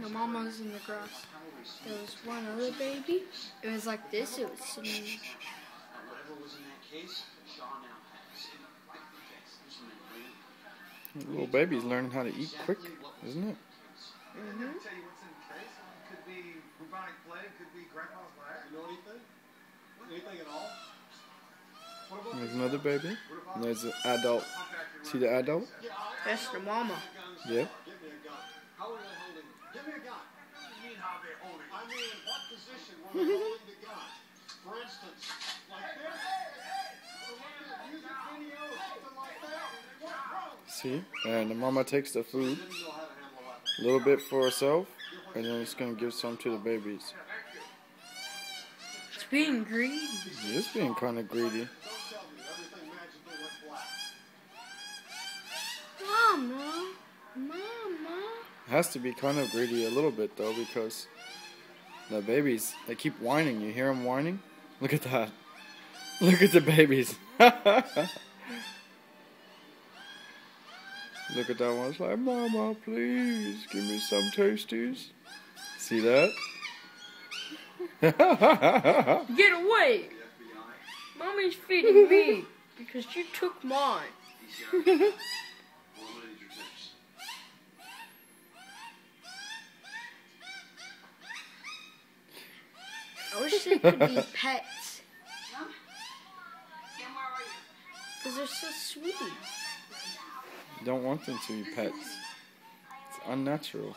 The mama was in the grass. There was one other baby. It was like this. It was sitting. The little baby's learning how to eat quick, isn't it? Mm-hmm. Could be bubonic plague, could be grandpa's back. You know anything? Anything at all? There's another baby. And there's an adult. See the adult? That's the mama. Yeah. Give me a gun. How are they holding it? Give me a gun. What do you mean how they're holding it? I mean, what position were they holding the gun? For instance, like this? Music video or something like that? See? And the mama takes the food, a little bit for herself, and then it's going to give some to the babies. It's being greedy. It's being kind of greedy. Mama. Mama. It has to be kind of greedy a little bit, though, because the babies, they keep whining. You hear them whining? Look at that. Look at the babies. Look at that one. It's like, Mama, please, give me some toasties. See that? Get away! Mommy's feeding me because you took mine. I wish they could be pets. Because they're so sweet. You don't want them to be pets. It's unnatural.